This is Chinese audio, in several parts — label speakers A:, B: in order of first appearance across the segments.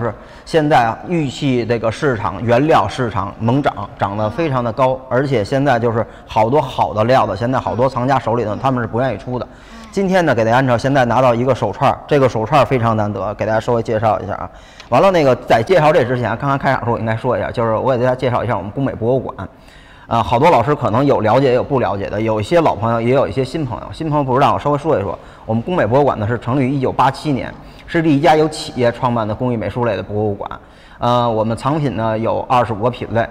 A: 是现在啊，玉器这个市场原料市场猛涨，涨得非常的高，而且现在就是好多好的料子，现在好多藏家手里头他们是不愿意出的。今天呢，给大家按照现在拿到一个手串，这个手串非常难得，给大家稍微介绍一下啊。完了，那个在介绍这之前，刚刚开场时候我应该说一下，就是我给大家介绍一下我们工美博物馆。好多老师可能有了解也有不了解的，有一些老朋友也有一些新朋友。新朋友不知道，我稍微说一说。我们工美博物馆呢是成立于1987年，是第一家由企业创办的工艺美术类的博物馆。我们藏品呢有25个品类，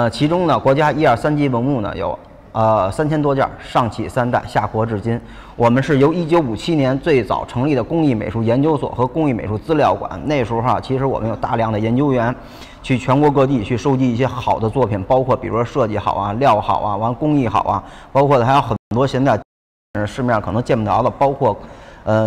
A: 其中呢国家1、2、3级文物呢有3000多件，上启3代，下国至今。我们是由1957年最早成立的工艺美术研究所和工艺美术资料馆。那时候其实我们有大量的研究员去全国各地去收集一些好的作品，包括比如说设计好啊、料好啊、完工艺好啊，包括还有很多现在市面上可能见不着的，包括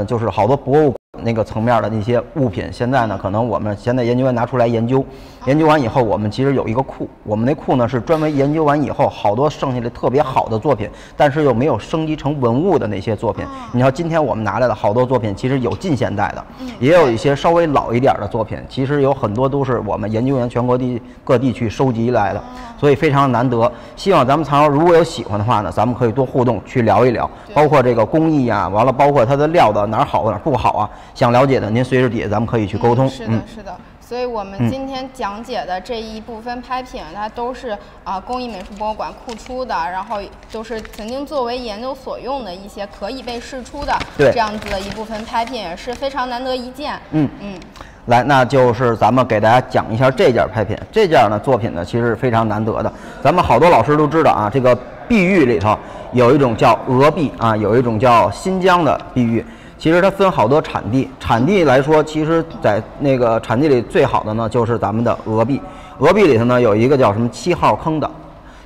A: 就是好多博物馆那个层面的那些物品，现在呢可能我们现在研究员拿出来研究，研究完以后，我们其实有一个库，我们那库呢是专门研究完以后好多剩下的特别好的作品，但是又没有升级成文物的那些作品。你看今天我们拿来的好多作品，其实有近现代的，也有一些稍微老一点的作品，其实有很多都是我们研究员全国各地去收集来的，所以非常难得。希望咱们藏友如果有喜欢的话呢，咱们可以多互动去聊一聊，包括这个工艺啊，完了包括它的料的哪儿好哪儿不好啊，想了解的您随时底下咱们可以去沟通。
B: 是的，是的。所以我们今天讲解的这一部分拍品，它都是工艺美术博物馆库出的，然后都是曾经作为研究所用的一些可以被试出的这样子的一部分拍品，也是非常难得一见。
A: 来，那就是咱们给大家讲一下这件拍品。这件呢作品呢其实是非常难得的，咱们好多老师都知道啊，这个碧玉里头有一种叫鹅碧啊，有一种叫新疆的碧玉。其实它分好多产地，产地来说，其实在那个产地里最好的呢就是咱们的鹅碧。鹅碧里头呢有一个叫什么7号坑的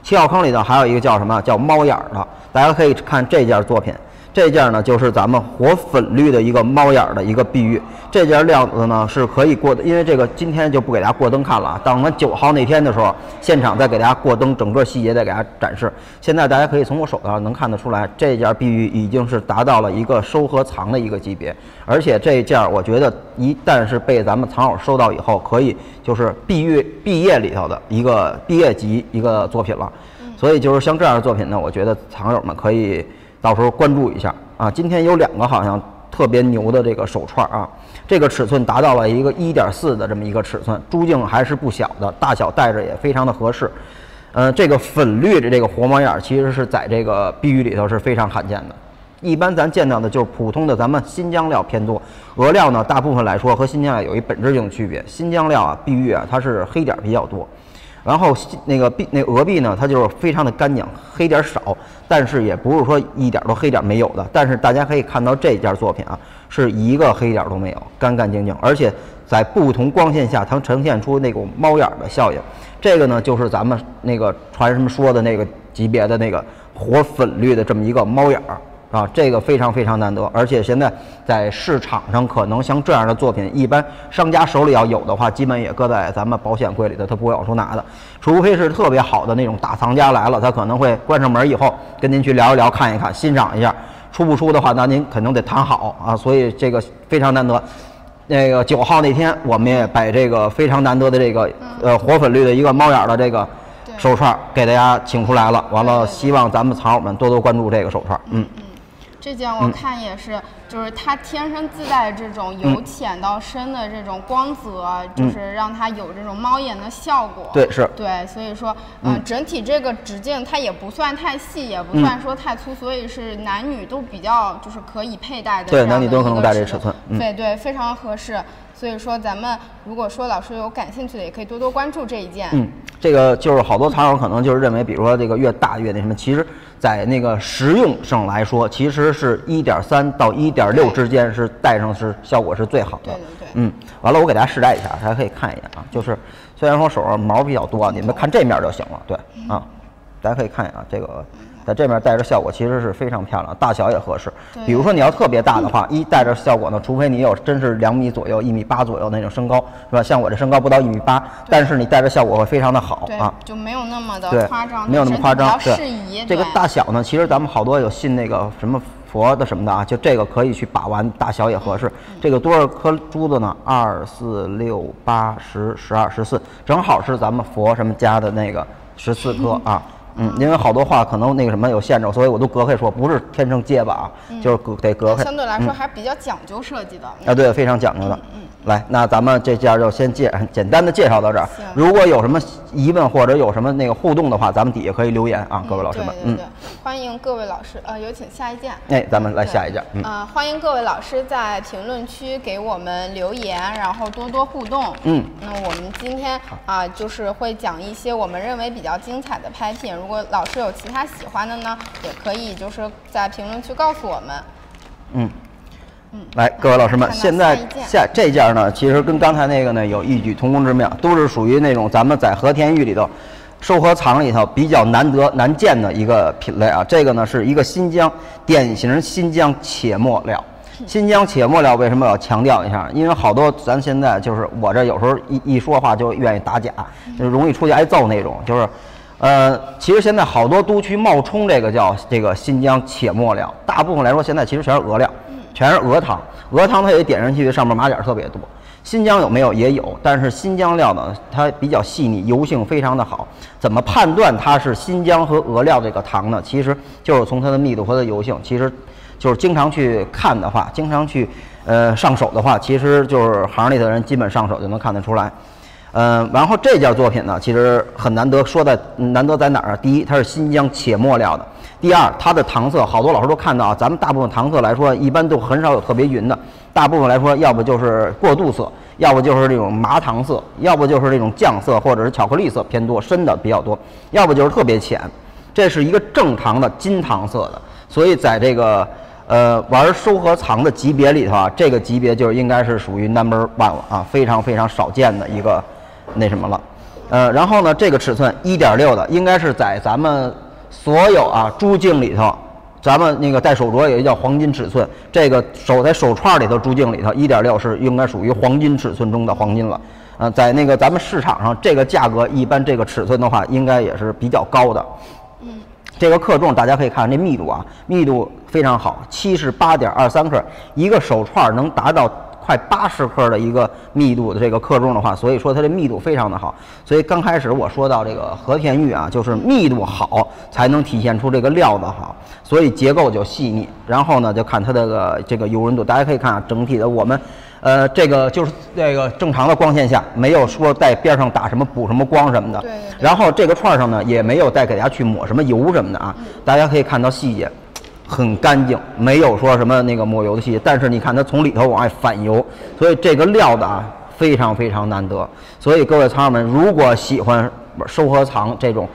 A: ，7号坑里头还有一个叫什么叫猫眼的。大家可以看这件作品，这件呢就是咱们活粉绿的一个猫眼的一个碧玉。这件料子呢是可以过的，因为这个今天就不给大家过灯看了啊，等我们9号那天的时候，现场再给大家过灯，整个细节再给大家展示。现在大家可以从我手上能看得出来，这件碧玉已经是达到了一个收和藏的一个级别，而且这件我觉得一旦是被咱们藏友收到以后，可以就是毕业里头的一个毕业级一个作品了。所以就是像这样的作品呢，我觉得藏友们可以到时候关注一下啊。今天有2个好像特别牛的这个手串啊，这个尺寸达到了一个1.4的这么一个尺寸，珠径还是不小的，大小戴着也非常的合适。这个粉绿的这个活猫眼其实是在这个碧玉里头是非常罕见的。一般咱见到的就是普通的咱们新疆料偏多，鹅料呢大部分来说和新疆料有一本质性的区别。新疆料啊，碧玉啊，它是黑点比较多。然后那鹅碧呢，它就是非常的干净，黑点少，但是也不是说一点都黑点没有的。但是大家可以看到这件作品啊，是一个黑点都没有，干干净净，而且在不同光线下，它呈现出那种猫眼的效应。这个呢，就是咱们那个传什么说的那个级别的那个活粉绿的这么一个猫眼啊，这个非常非常难得，而且现在在市场上可能像这样的作品，一般商家手里要有的话，基本也搁在咱们保险柜里头，他不会往出拿的，除非是特别好的那种大藏家来了，他可能会关上门以后跟您去聊一聊、看一看、欣赏一下，出不出的话，那您肯定得谈好啊，所以这个非常难得。那个9号那天，我们也把这个非常难得的这个活粉绿的一个猫眼的这个手串给大家请出来了，完了，希望咱们藏友们多多关注这个手串。
B: 这件我看也是，就是它天生自带这种由浅到深的这种光泽，就是让它有这种猫眼的效果。
A: 对，是。
B: 对，所以说，整体这个直径它也不算太细，也不算说太粗，所以是男女都比较就是可以佩戴的。
A: 对，男女都可能戴这尺寸。
B: 对对，非常合适。所以说，咱们如果说老师有感兴趣的，也可以多多关注这一件。
A: 这个就是好多藏友可能就是认为，比如说这个越大越那什么，其实在那个实用上来说，其实是1.3到1.6之间是戴上是效果是最好的。
B: 对。
A: 完了我给大家试戴一下，大家可以看一眼啊。就是虽然说手上毛比较多，你们看这面就行了。对啊，大家可以看一眼啊，这个。在这面戴着效果其实是非常漂亮，大小也合适。比如说你要特别大的话，戴着效果呢，除非你有真是2米左右、1米8左右那种身高，是吧？像我这身高不到1米8，但是你戴着效果会非常的好啊，
B: 就没有那么的夸张，
A: 没有那么夸张。
B: 比较适宜。
A: 这个大小呢，其实咱们好多有信那个什么佛的什么的啊，就这个可以去把玩，大小也合适。这个多少颗珠子呢？2、4、6、8、10、12、14，正好是咱们佛什么家的那个14颗啊。因为好多话可能那个什么有限制，所以我都隔开说，不是天生结巴啊，就是得隔开。
B: 相对来说还是比较讲究设计的。
A: 啊，对，非常讲究的。来，那咱们这件就先简单的介绍到这儿。如果有什么疑问或者有什么那个互动的话，咱们底下可以留言啊，各位老师们。
B: 对，欢迎各位老师。有请下一件。
A: 哎，咱们来下一件。
B: 欢迎各位老师在评论区给我们留言，然后多多互动。那我们今天就是会讲一些我们认为比较精彩的拍品。如果老师有其他喜欢的呢，也可以就是在评论区告诉我们。
A: 来，各位老师们，现在这件呢，其实跟刚才那个呢有异曲同工之妙，都是属于那种咱们在和田玉里头收合藏里头比较难见的一个品类啊。这个呢是一个新疆典型新疆且末料。新疆且末料为什么要强调一下？因为好多咱现在就是我这有时候一说话就愿意打假，就容易出去挨揍那种，就是。其实现在好多都区冒充这个叫这个新疆且末料，大部分来说现在其实全是鹅料，全是鹅汤。鹅汤它也点上去，上面马点特别多。新疆有没有？也有，但是新疆料呢，它比较细腻，油性非常的好。怎么判断它是新疆和鹅料这个糖呢？其实就是从它的密度和它的油性，其实就是经常去看的话，经常去上手的话，其实就是行里的人基本上手就能看得出来。然后这件作品呢，其实很难得，难得在哪儿啊？第一，它是新疆且末料的；第二，它的糖色，好多老师都看到啊，咱们大部分糖色来说，一般都很少有特别匀的，大部分来说，要不就是过渡色，要不就是这种麻糖色，要不就是这种酱色或者是巧克力色偏多，深的比较多，要不就是特别浅。这是一个正糖的金糖色的，所以在这个玩收合藏的级别里头啊，这个级别就是应该是属于 No.1 了啊，非常非常少见的一个。那什么了，然后呢，这个尺寸1.6的，应该是在咱们所有啊珠镜里头，咱们那个戴手镯也叫黄金尺寸，这个在手串里头珠镜里头1.6是应该属于黄金尺寸中的黄金了。在那个咱们市场上这个价格，一般这个尺寸的话，应该也是比较高的。这个克重大家可以看这密度啊，密度非常好，78.23克，一个手串能达到快80克的一个密度的这个克重的话，所以说它的密度非常的好。所以刚开始我说到这个和田玉啊，就是密度好才能体现出这个料子好，所以结构就细腻。然后呢，就看它的这个油润度，大家可以看啊，整体的我们这个就是这个正常的光线下，没有说在边上打什么补什么光什么的。
B: 对。
A: 然后这个串上呢，也没有再给大家去抹什么油什么的啊，大家可以看到细节。很干净，没有说什么那个抹油的细节，但是你看它从里头往外反油，所以这个料子啊非常非常难得。所以各位藏友们，如果喜欢收合藏这种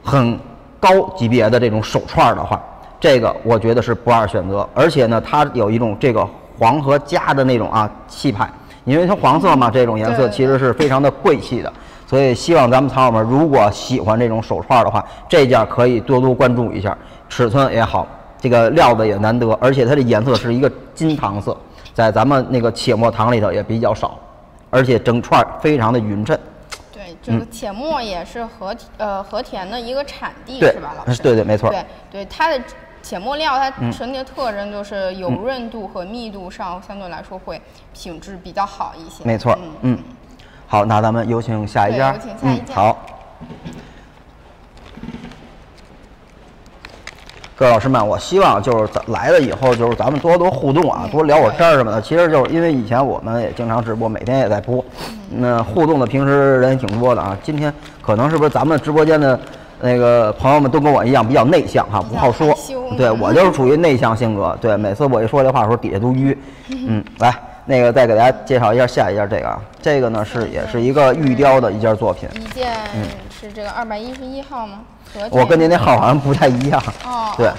A: 很高级别的这种手串的话，这个我觉得是不二选择。而且呢，它有一种这个黄和加的那种啊气派，因为它黄色嘛，这种颜色其实是非常的贵气的。所以希望咱们藏友们如果喜欢这种手串的话，这件可以多多关注一下，尺寸也好。这个料子也难得，而且它的颜色是一个金糖色，在咱们那个且末糖里头也比较少，而且整串非常的匀称。
B: 对，这个且末也是和田的一个产地，是吧，老师？
A: 对对，没错。
B: 对，它的且末料，它整体的特征就是油润度和密度上相对来说会品质比较好一些。
A: 没错，好，那咱们有请下一件。
B: 有请下一件。
A: 好。各位老师们，我希望就是来了以后，就是咱们多多互动啊，多聊会儿天什么的。其实就是因为以前我们也经常直播，每天也在播，那互动的平时人也挺多的啊。今天可能是不是咱们直播间的那个朋友们都跟我一样比较内向哈，不好说。对，我就是属于内向性格。对，每次我一说这话的时候，底下都淤。来，那个再给大家介绍一下下一件这个啊，这个呢也是一个玉雕的一件作品。
B: 一件是这个211号吗？
A: 我跟您那号好像不太一样。
B: 哦，
A: 对，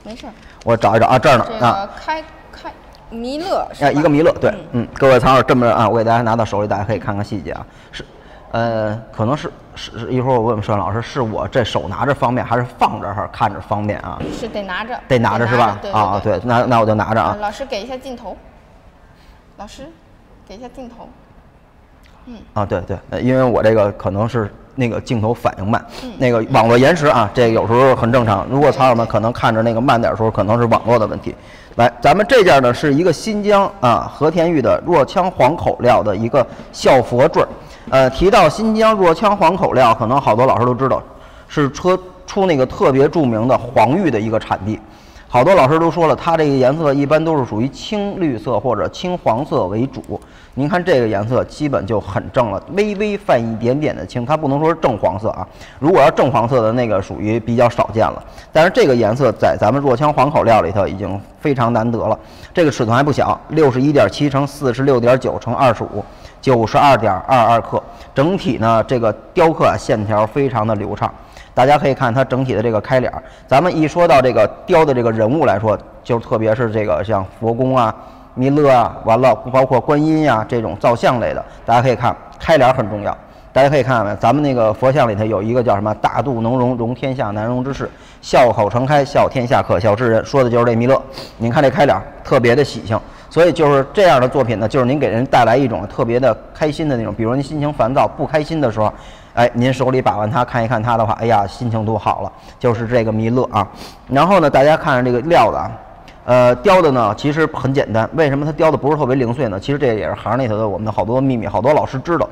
B: 没事。
A: 我找一找啊，这儿呢
B: 啊。开弥勒是吧？
A: 一个弥勒，对，各位藏友这么啊，我给大家拿到手里，大家可以看看细节啊。是，可能是一会儿我问问摄影老师，是我这手拿着方便，还是放这儿看着方便啊？
B: 是得拿着，
A: 得拿着是吧？啊，对，那我就拿着啊。
B: 老师给一下镜头，老师给一下镜头。
A: 啊，对，因为我这个可能是那个镜头反应慢，那个网络延时啊，这个有时候很正常。如果藏友们可能看着那个慢点的时候，可能是网络的问题。来，咱们这件呢是一个新疆和田玉的若羌黄口料的一个孝佛坠。提到新疆若羌黄口料，可能好多老师都知道，是出那个特别著名的黄玉的一个产地。好多老师都说了，它这个颜色一般都是属于青绿色或者青黄色为主。您看这个颜色基本就很正了，微微泛一点点的青，它不能说是正黄色啊。如果要正黄色的那个属于比较少见了，但是这个颜色在咱们若羌黄口料里头已经非常难得了。这个尺寸还不小，61.7乘46.9乘25，92.22克。整体呢，这个雕刻线条非常的流畅。大家可以看它整体的这个开脸，咱们一说到这个雕的这个人物来说，就特别是这个像佛公啊、弥勒啊，完了包括观音呀这种造像类的，大家可以看开脸很重要。大家可以看没，咱们那个佛像里头有一个叫什么"大肚能容，容天下难容之事；笑口常开，笑天下可笑之人"，说的就是这弥勒。您看这开脸特别的喜庆，所以就是这样的作品呢，就是您给人带来一种特别的开心的那种，比如您心情烦躁、不开心的时候。您手里把玩它，看一看它的话，哎呀，心情都好了。就是这个弥勒啊。然后呢，大家看这个料子啊，雕的呢其实很简单。为什么它雕的不是特别零碎呢？其实这也是行里头的我们的好多秘密，好多老师知道。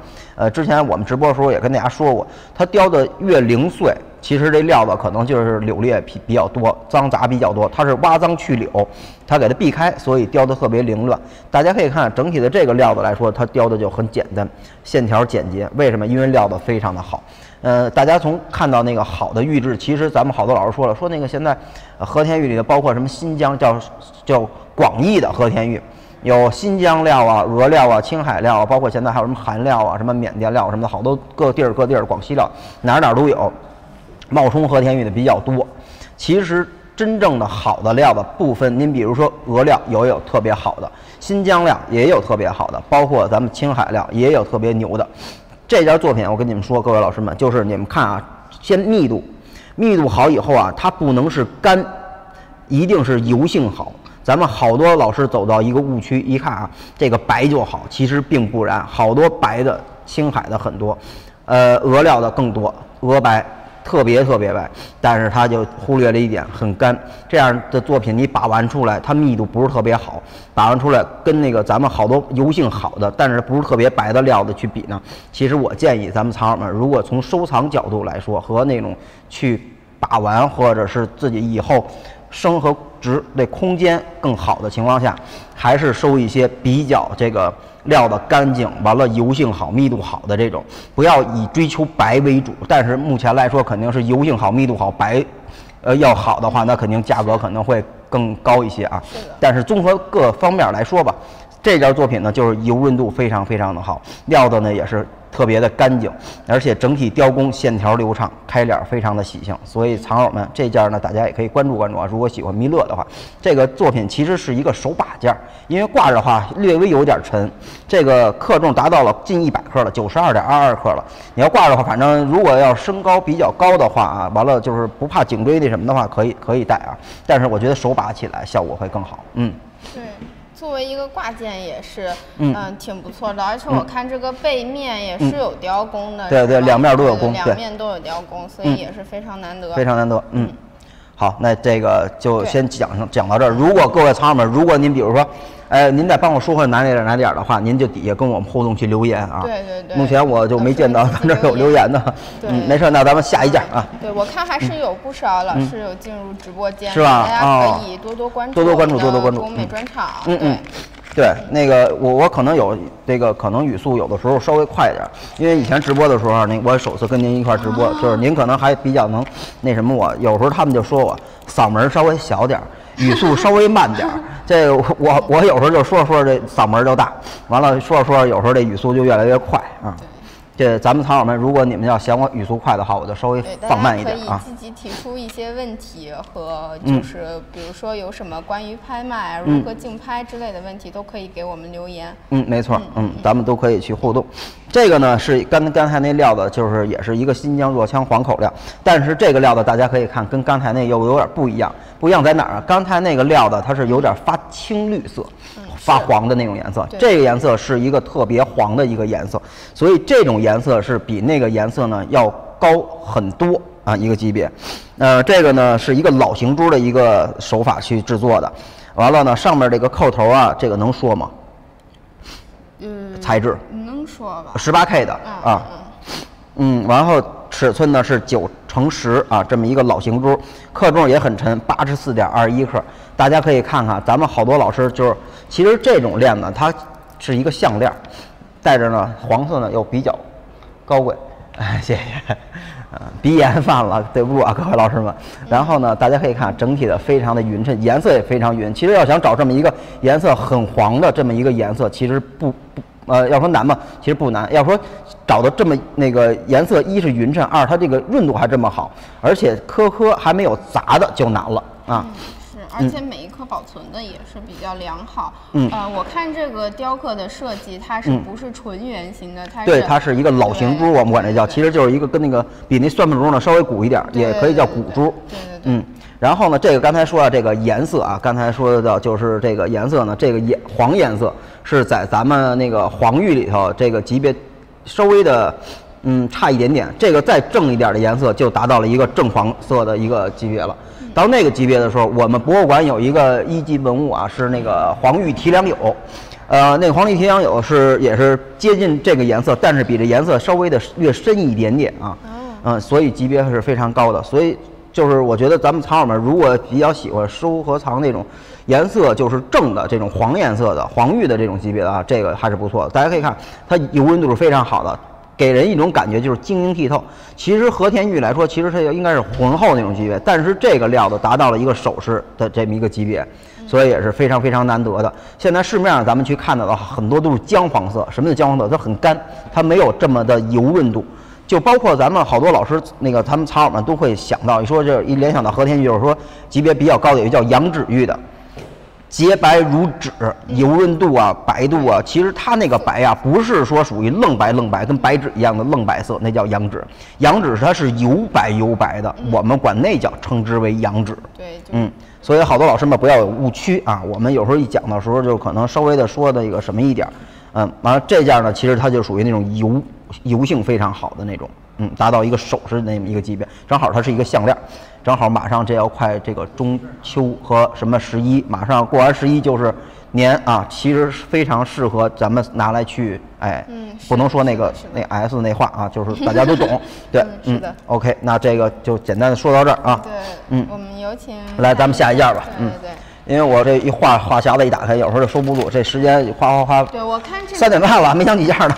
A: 之前我们直播的时候也跟大家说过，它雕的越零碎，其实这料子可能就是柳裂比较多，脏杂比较多，它是挖脏去柳，它给它避开，所以雕的特别凌乱。大家可以看整体的这个料子来说，它雕的就很简单，线条简洁。为什么？因为料子非常的好。大家从看到那个好的玉质，其实咱们好多老师说了，说那个现在和田玉里的包括什么新疆叫广义的和田玉。有新疆料啊、俄料啊、青海料啊，包括现在还有什么韩料啊、什么缅甸料什么的，好多各地儿广西料哪儿都有，冒充和田玉的比较多。其实真正的好的料的部分，您比如说俄料有特别好的，新疆料也有特别好的，包括咱们青海料也有特别牛的。这件作品我跟你们说，各位老师们，就是你们看啊，先密度好以后啊，它不能是干，一定是油性好。咱们好多老师走到一个误区，一看啊，这个白就好，其实并不然，好多白的青海的很多，俄料的更多，俄白特别白，但是它就忽略了一点，很干。这样的作品你把玩出来，它密度不是特别好，把玩出来跟那个咱们好多油性好的，但是不是特别白的料子去比呢？其实我建议咱们藏友们，如果从收藏角度来说，和那种去把玩或者是自己以后升和值这空间更好的情况下，还是收一些比较这个料的干净，完了油性好、密度好的这种，不要以追求白为主。但是目前来说，肯定是油性好、密度好，白，要好的话，那肯定价格可能会更高一些啊。但是综合各方面来说吧，这件作品呢，就是油润度非常的好，料子呢也是特别的干净，而且整体雕工线条流畅，开脸非常的喜庆。所以藏友们，这件呢大家也可以关注啊。如果喜欢弥勒的话，这个作品其实是一个手把件，因为挂着的话略微有点沉，这个克重达到了近100克了，92.22克了。你要挂着的话，反正如果要身高比较高的话啊，完了就是不怕颈椎那什么的话，可以戴啊。但是我觉得手把起来效果会更好。
B: 对。作为一个挂件也是，挺不错的，而且我看这个背面也是有雕工的，
A: 对，两面都有工，
B: 两面都有雕工，所以也是非常难得，
A: 好，那这个就先讲到这儿。如果各位藏友们，如果您比如说，您再帮我说哪点的话，您就底下跟我们互动去留言啊。
B: 对。
A: 目前我就没见到咱这有留言的。没事，那咱们下一件啊。
B: 对，我看还是有不少老师有进入直播间，
A: 是吧？
B: 大家可以多多关注中美专场。
A: 对，那个我可能有这个可能语速有的时候稍微快一点，因为以前直播的时候，我首次跟您一块直播，就是您可能还比较能那什么我，有时候他们就说我嗓门稍微小点，语速稍微慢点。这我有时候就说这嗓门就大，完了说有时候这语速就越来越快啊。这咱们藏友们，如果你们要嫌我语速快的话，我就稍微放慢一点啊。
B: 可以自己提出一些问题和就是比如说有什么关于拍卖、如何竞拍之类的问题，都可以给我们留言。
A: 没错，咱们都可以去互动。这个呢是刚才那料子，就是也是一个新疆若羌黄口料，但是这个料子大家可以看，跟刚才那又有点不一样。不一样在哪儿啊？刚才那个料子它是有点发青绿色，发黄的那种颜色，这个颜色是一个特别黄的一个颜色，所以这种颜色是比那个颜色呢要高很多啊，一个级别。这个呢是一个老型珠的一个手法去制作的。完了呢，上面这个扣头啊，这个能说吗？材质
B: 能说吧
A: ？18K 的啊。然后尺寸呢是9×10啊，这么一个老型珠，克重也很沉，84.21克。大家可以看看，咱们好多老师就是，其实这种链呢，它是一个项链，戴着呢，黄色呢又比较高贵。谢谢。鼻炎犯了，对不住啊，各位老师们。然后呢，大家可以看整体的非常的匀称，颜色也非常匀。其实要想找这么一个颜色很黄的这么一个颜色，其实要说难嘛，其实不难。要说找到这么那个颜色，一是匀称，二它这个润度还这么好，而且颗还没有杂的就难了啊。
B: 而且每一颗保存的也是比较良好。我看这个雕刻的设计，它是不是纯圆形的？
A: 它是一个老型珠，我们管这叫，其实就是一个跟那个比那算盘珠呢稍微鼓一点，也可以叫古珠。
B: 对。
A: 然后呢，这个刚才说的这个颜色啊，刚才说的就是这个颜色呢，这个黄颜色是在咱们那个黄玉里头这个级别稍微的差一点点，这个再正一点的颜色就达到了一个正黄色的一个级别了。到那个级别的时候，我们博物馆有一个1级文物啊，是那个黄玉提梁釉，那个黄玉提梁釉也是接近这个颜色，但是比这颜色稍微的略深一点点啊，所以级别是非常高的。所以就是我觉得咱们藏友们如果比较喜欢收和藏那种颜色就是正的这种黄颜色的黄玉的这种级别的啊，这个还是不错的。大家可以看它油温度是非常好的。给人一种感觉就是晶莹剔透。其实和田玉来说，其实它应该是浑厚那种级别，但是这个料子达到了一个首饰的这么一个级别，所以也是非常非常难得的。现在市面上咱们去看到的很多都是姜黄色，什么叫姜黄色？它很干，它没有这么的油润度。就包括咱们好多老师那个咱们藏友们都会想到，一说就是一联想到和田玉，就是说级别比较高的有一个叫羊脂玉的。洁白如纸，油润度啊，白度啊，其实它那个白啊，不是说属于愣白，跟白纸一样的愣白色，那叫羊脂。羊脂它是油白的，我们管那称之为羊脂。
B: 对，
A: 所以好多老师们不要有误区啊。我们有时候一讲的时候，就可能稍微的说的一个什么一点，完了这件呢，其实它就属于那种油性非常好的那种，达到一个首饰那么一个级别，正好它是一个项链。正好马上这要快这个中秋和什么11，马上过完11就是年啊，其实非常适合咱们拿来去不能说那 S 那话啊，就是大家都懂。对，
B: 是的。
A: OK， 那这个就简单的说到这儿啊。
B: 对，我们有请
A: 来咱们下一件吧。
B: 对。
A: 因为我这一话匣子一打开，有时候就收不住，这时间哗。
B: 对，我看这
A: 3点半了，没讲几件呢。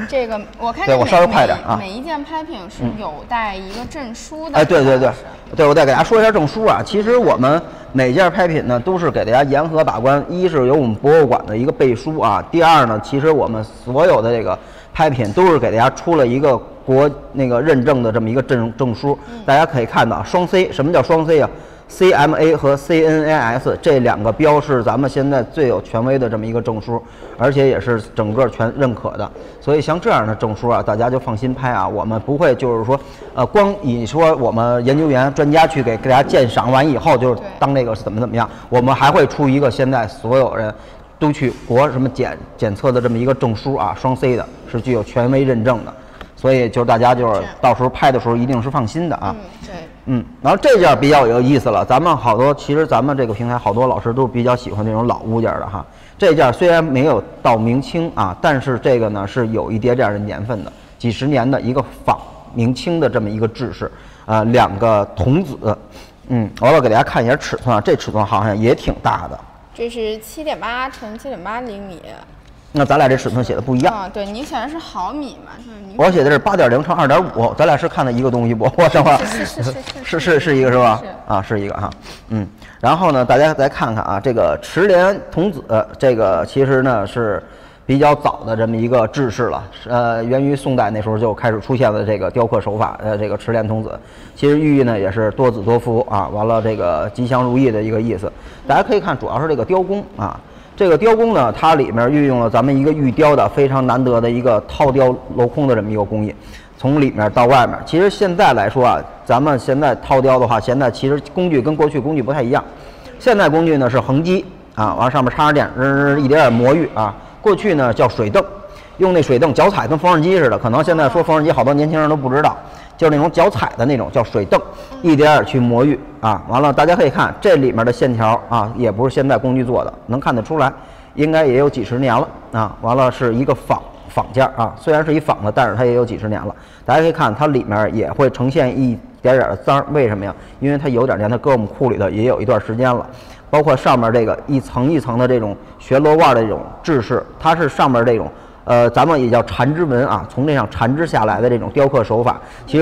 B: 这个我看，
A: 对我稍微快点啊。
B: 每一件拍品是有带一个证书的。
A: 对，我再给大家说一下证书啊。其实我们每件拍品呢，都是给大家严格把关，一是有我们博物馆的一个背书啊，第二呢，其实我们所有的这个拍品都是给大家出了一个国那个认证的这么一个证书。大家可以看到双 C， 什么叫双 C 啊？CMA 和 CNAS 这2个标是咱们现在最有权威的这么一个证书，而且也是整个全认可的。所以像这样的证书啊，大家就放心拍啊。我们不会就是说，光以说我们研究员专家去给大家鉴赏完以后，就是当这个是怎么样。我们还会出一个现在所有人都去什么检测的这么一个证书啊，双 C 的，是具有权威认证的。所以就是大家就是到时候拍的时候一定是放心的啊。然后这件比较有意思了，其实咱们这个平台好多老师都比较喜欢这种老物件的哈。这件虽然没有到明清啊，但是这个呢是有一点的年份的，几十年的一个仿明清的这么一个制式，2个童子。我要给大家看一下尺寸啊，这尺寸好像也挺大的。
B: 这是7.8乘7.8厘米。
A: 那咱俩这尺寸写的不一样
B: 对，您写的是毫米嘛？
A: 我写的是8.0乘2.5，咱俩是看的一个东西不？我等会儿是一个是吧？是一个哈。然后呢，大家再看看啊，这个池莲童子，这个其实呢是比较早的这么一个制式了，源于宋代那时候就开始出现了这个雕刻手法，这个池莲童子，其实寓意呢也是多子多福啊，完了这个吉祥如意的一个意思。大家可以看，主要是这个雕工啊。这个雕工呢，它里面运用了咱们一个玉雕的非常难得的一个套雕镂空的这么一个工艺，从里面到外面。其实现在来说啊，咱们现在套雕的话，现在其实工具跟过去工具不太一样。现在工具呢是横击啊，往上面插上电，一点点磨玉啊。过去呢叫水镫，用那水凳脚踩跟缝纫机似的，可能现在说缝纫机好多年轻人都不知道，就是那种脚踩的那种叫水凳，一点点去磨玉啊。完了，大家可以看这里面的线条啊，也不是现代工具做的，能看得出来，应该也有几十年了啊。完了是一个仿件啊，虽然是一仿的，但是它也有几十年了。大家可以看它里面也会呈现一点点的脏，为什么呀？因为它有点连它搁我们库里头也有一段时间了。包括上面这个一层一层的这种旋螺腕的这种制式，它是上面这种咱们也叫缠枝纹啊，从这上缠枝下来的这种雕刻手法，其实。